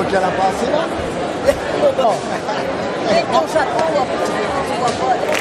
qu'elle a passé là? Bon. Avec ton chapeau, tu vois pas.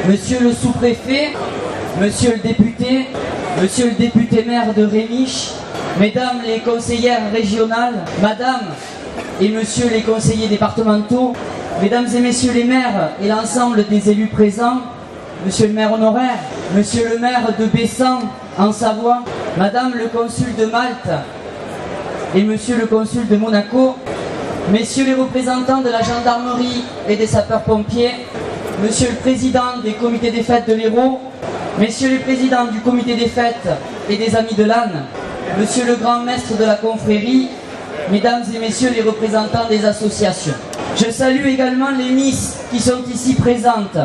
Monsieur le sous-préfet, Monsieur le député maire de Rémiche, Mesdames les conseillères régionales, Madame et Monsieur les conseillers départementaux, Mesdames et Messieurs les maires et l'ensemble des élus présents, Monsieur le maire honoraire, Monsieur le maire de Bessan en Savoie, Madame le consul de Malte et Monsieur le consul de Monaco, Messieurs les représentants de la gendarmerie et des sapeurs-pompiers, Monsieur le président des comités des fêtes de l'Hérault, Messieurs les présidents du comité des fêtes et des Amis de l'Âne, Monsieur le grand maître de la confrérie, Mesdames et Messieurs les représentants des associations. Je salue également les Miss qui sont ici présentes.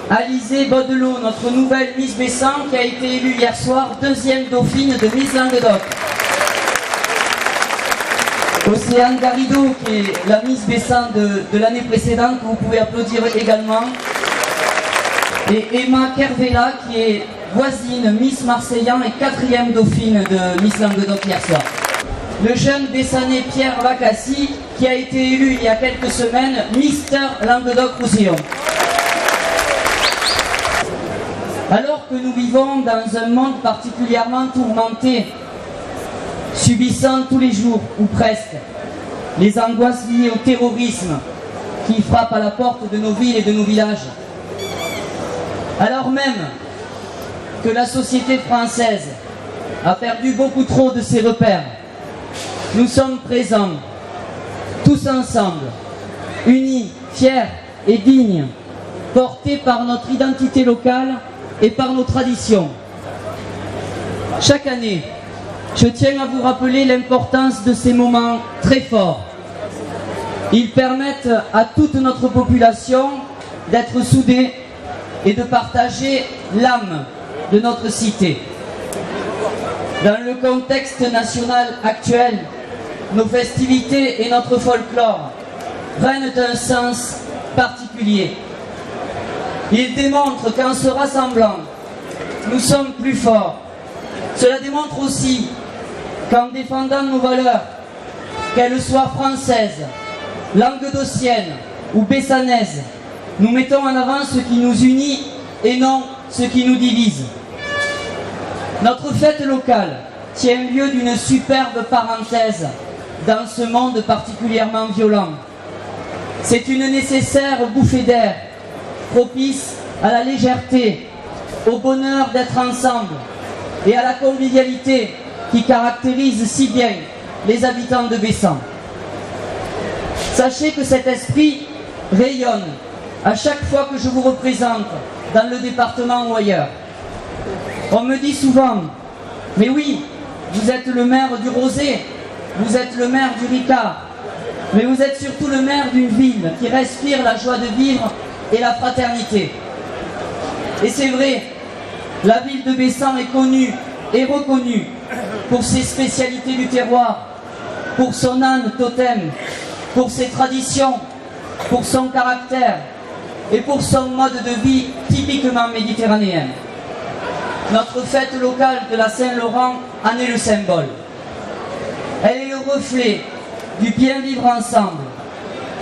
Alizée Baudelot, notre nouvelle Miss Bessan qui a été élue hier soir deuxième dauphine de Miss Languedoc. Océane Garrido qui est la Miss Bessan de l'année précédente, que vous pouvez applaudir également. Et Emma Kervella qui est voisine Miss Marseillan et quatrième dauphine de Miss Languedoc hier soir. Le jeune Bessanais Pierre Vacassi qui a été élu il y a quelques semaines Mister Languedoc-Roussillon. Alors que nous vivons dans un monde particulièrement tourmenté, subissant tous les jours, ou presque, les angoisses liées au terrorisme qui frappe à la porte de nos villes et de nos villages, alors même que la société française a perdu beaucoup trop de ses repères, nous sommes présents, tous ensemble, unis, fiers et dignes, portés par notre identité locale et par nos traditions. Chaque année, je tiens à vous rappeler l'importance de ces moments très forts. Ils permettent à toute notre population d'être soudée et de partager l'âme de notre cité. Dans le contexte national actuel, nos festivités et notre folklore prennent un sens particulier. Ils démontrent qu'en se rassemblant, nous sommes plus forts. Cela démontre aussi qu'en défendant nos valeurs, qu'elles soient françaises, languedociennes ou bessanaises, nous mettons en avant ce qui nous unit et non ce qui nous divise. Notre fête locale tient lieu d'une superbe parenthèse dans ce monde particulièrement violent. C'est une nécessaire bouffée d'air, propice à la légèreté, au bonheur d'être ensemble et à la convivialité qui caractérise si bien les habitants de Bessan. Sachez que cet esprit rayonne à chaque fois que je vous représente dans le département ou ailleurs. On me dit souvent, mais oui, vous êtes le maire du Rosé, vous êtes le maire du Ricard, mais vous êtes surtout le maire d'une ville qui respire la joie de vivre et la fraternité. Et c'est vrai, la ville de Bessan est connue et reconnue pour ses spécialités du terroir, pour son âne totem, pour ses traditions, pour son caractère et pour son mode de vie typiquement méditerranéen. Notre fête locale de la Saint-Laurent en est le symbole. Elle est le reflet du bien vivre ensemble,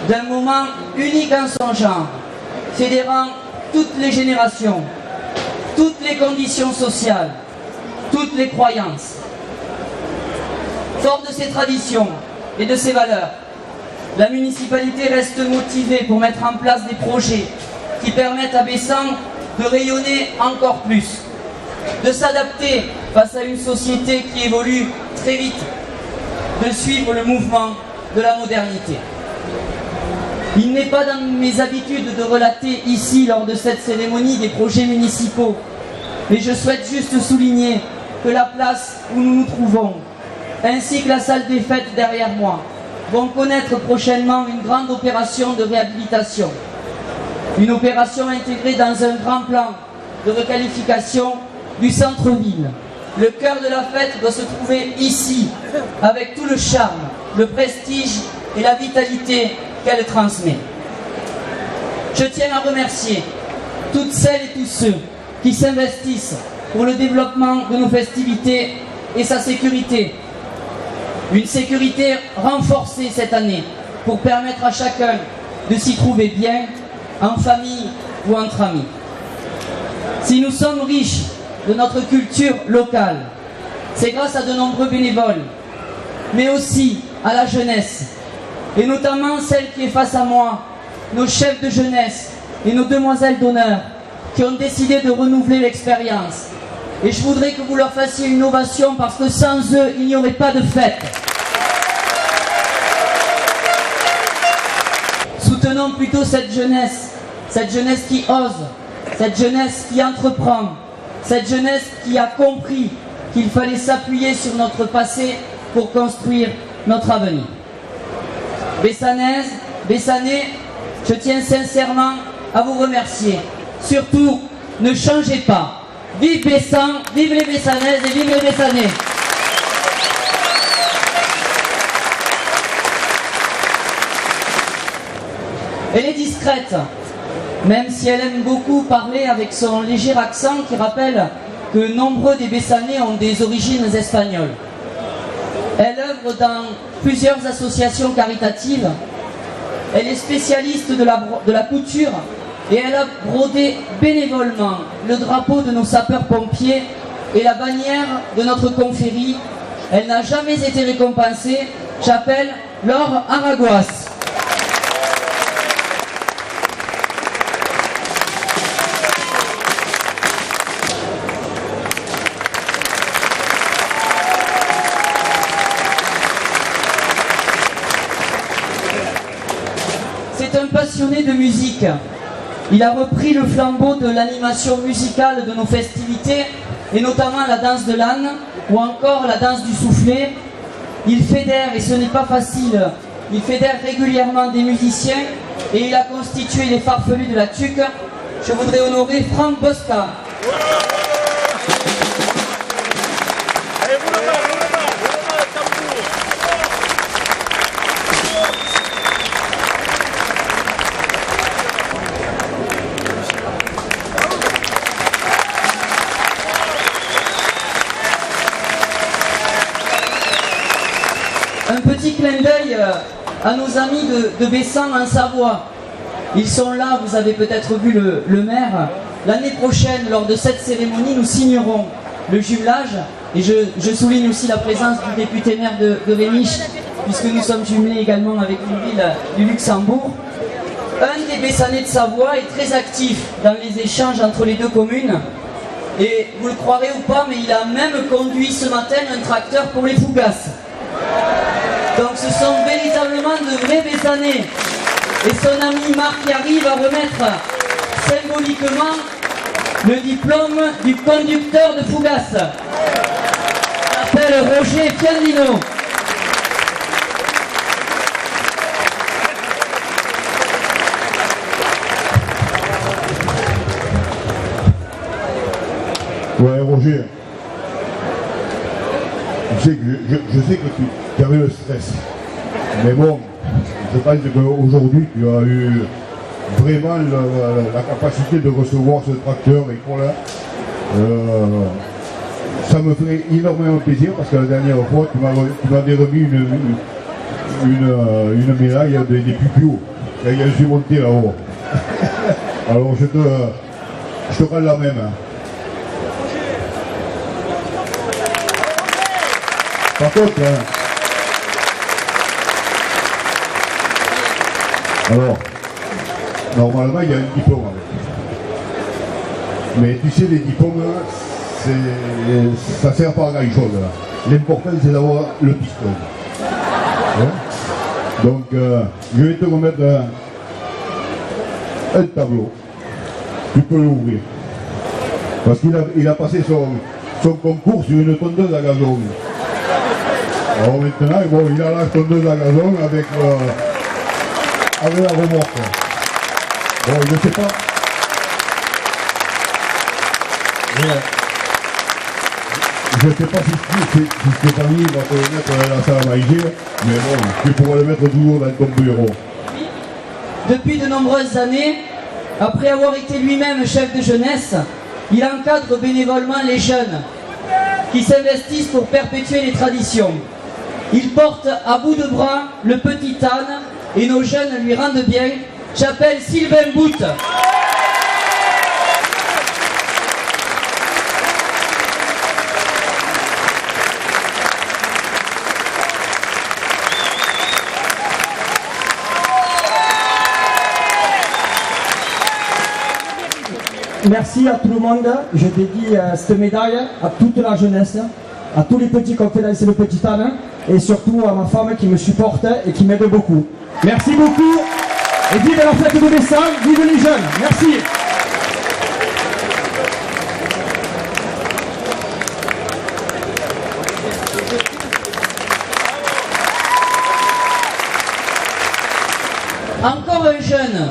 d'un moment unique en son genre, fédérant toutes les générations, toutes les conditions sociales, toutes les croyances. Fort de ses traditions et de ses valeurs, la municipalité reste motivée pour mettre en place des projets qui permettent à Bessan de rayonner encore plus, de s'adapter face à une société qui évolue très vite, de suivre le mouvement de la modernité. Il n'est pas dans mes habitudes de relater ici, lors de cette cérémonie, des projets municipaux, mais je souhaite juste souligner que la place où nous nous trouvons, ainsi que la salle des fêtes derrière moi, vont connaître prochainement une grande opération de réhabilitation. Une opération intégrée dans un grand plan de requalification du centre-ville. Le cœur de la fête doit se trouver ici, avec tout le charme, le prestige et la vitalité qu'elle transmet. Je tiens à remercier toutes celles et tous ceux qui s'investissent pour le développement de nos festivités et sa sécurité. Une sécurité renforcée cette année pour permettre à chacun de s'y trouver bien, en famille ou entre amis. Si nous sommes riches de notre culture locale, c'est grâce à de nombreux bénévoles, mais aussi à la jeunesse, et notamment celle qui est face à moi, nos chefs de jeunesse et nos demoiselles d'honneur, qui ont décidé de renouveler l'expérience. Et je voudrais que vous leur fassiez une ovation parce que sans eux, il n'y aurait pas de fête. Soutenons plutôt cette jeunesse qui ose, cette jeunesse qui entreprend, cette jeunesse qui a compris qu'il fallait s'appuyer sur notre passé pour construire notre avenir. Bessanaises, Bessanais, je tiens sincèrement à vous remercier. Surtout, ne changez pas. Vive Bessan, vive les Bessanaises et vive les Bessanais. Elle est discrète, même si elle aime beaucoup parler avec son léger accent qui rappelle que nombreux des Bessanais ont des origines espagnoles. Elle œuvre dans plusieurs associations caritatives. Elle est spécialiste de la couture et elle a brodé bénévolement le drapeau de nos sapeurs-pompiers et la bannière de notre confrérie. Elle n'a jamais été récompensée. J'appelle Laure Aragoas. C'est un passionné de musique. Il a repris le flambeau de l'animation musicale de nos festivités, et notamment la danse de l'âne, ou encore la danse du soufflet. Il fédère, et ce n'est pas facile, il fédère régulièrement des musiciens, et il a constitué les farfelus de la TUC. Je voudrais honorer Franck Bosca. Un petit clin d'œil à nos amis de Bessan en Savoie. Ils sont là, vous avez peut-être vu le maire. L'année prochaine, lors de cette cérémonie, nous signerons le jumelage. Et je souligne aussi la présence du député maire de Rémiche, puisque nous sommes jumelés également avec une ville du Luxembourg. Un des Bessanais de Savoie est très actif dans les échanges entre les deux communes. Et vous le croirez ou pas, mais il a même conduit ce matin un tracteur pour les Fougasses. Donc ce sont véritablement de vrais Bessanais. Et son ami Marc Yarry va remettre symboliquement le diplôme du conducteur de Fougas. Il s'appelle Roger Fiandino. Ouais, Roger. Je sais que tu avais le stress. Mais bon, je pense qu'aujourd'hui, tu as eu vraiment la capacité de recevoir ce tracteur école-là. Ça me ferait énormément plaisir parce que la dernière fois, tu m'avais remis une médaille des pupios. Et je suis monté là-haut. Alors je te rends la même. Par contre, alors, normalement, il y a un diplôme avec. Mais tu sais, les diplômes, ça ne sert pas à grand-chose. L'important, c'est d'avoir le piston. Hein? Donc, je vais te remettre un tableau. Tu peux l'ouvrir. Parce qu'il a passé son concours sur une tondeuse à gazon. Alors maintenant, bon, il a la tondeuse à gazon avec la remorque. Bon, je ne sais pas. Je ne sais pas si Stéphanie va te le mettre dans la salle à manger, mais bon, tu pourras le mettre toujours dans ton bureau. Depuis de nombreuses années, après avoir été lui-même chef de jeunesse, il encadre bénévolement les jeunes qui s'investissent pour perpétuer les traditions. Il porte à bout de bras le petit âne et nos jeunes lui rendent bien. J'appelle Sylvain Bout. merci à tout le monde. Je dédie cette médaille à toute la jeunesse, à tous les petits qui ont fait danser le petit âne et surtout à ma femme qui me supporte et qui m'aide beaucoup. Merci beaucoup et vive la fête de Bessin, vive les jeunes. Merci. Encore un jeune.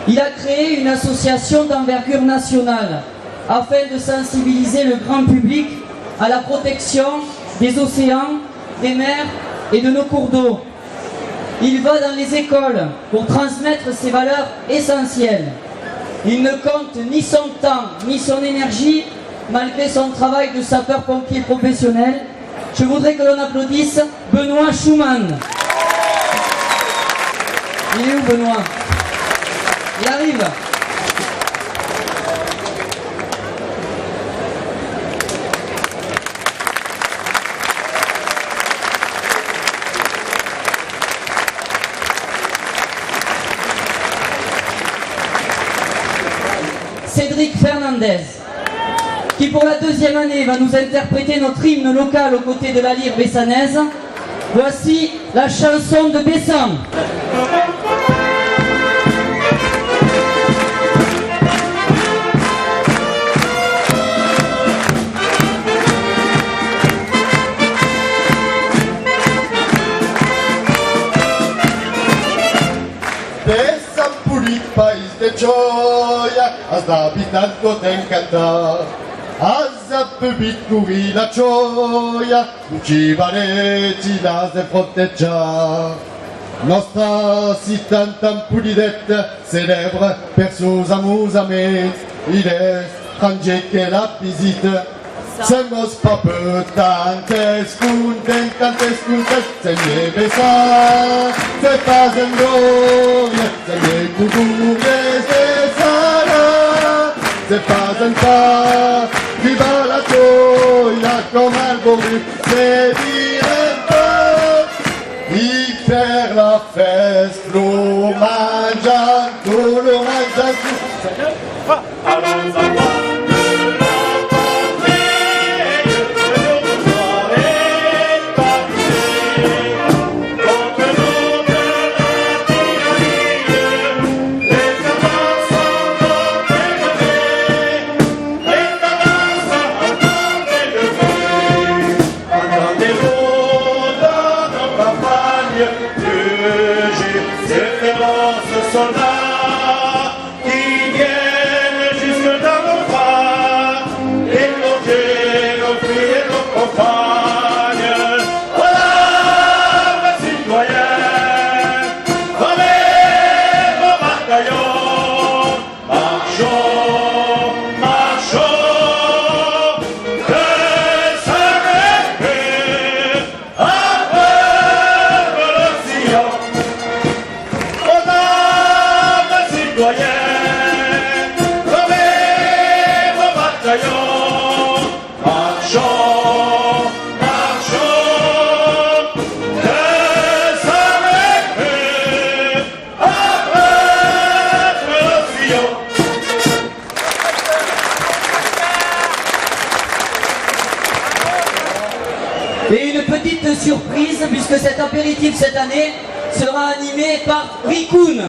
Il a créé une association d'envergure nationale afin de sensibiliser le grand public à la protection des océans, des mers et de nos cours d'eau. Il va dans les écoles pour transmettre ces valeurs essentielles. Il ne compte ni son temps ni son énergie malgré son travail de sapeur-pompier professionnel. Je voudrais que l'on applaudisse Benoît Schumann. Il est où Benoît? Il arrive. Cédric Fernandez, qui pour la deuxième année va nous interpréter notre hymne local aux côtés de la lyre bessanaise. Voici la chanson de Bessan. Bessan pulit país de gioia, als d'abitants tot encantat. Als ha pebit curi la gioia, ci varetti las de fronteggiar. Nostra ciutat tan pulidetta celebra per sus amusaments i l'estranger que la visita. Somos papetantes, contentes, se me besar, se pasen gloria, se me cucures de Sara, se pasen paz, viva la gioia, come al borri, se diventa, i per la festa, lo mangiano, lo mangiano. Soldats qui viennent jusque dans nos bras, éloger nos filles et nos compagnes. Voilà, mes citoyens, prenez vos bataillons, marchons, marchons, de s'arrêter après l'océan. Citoyens, levez vos bataillons, marchons, marchons, désarmés, après l'océan. Et une petite surprise puisque cet apéritif cette année sera animé par Rikun.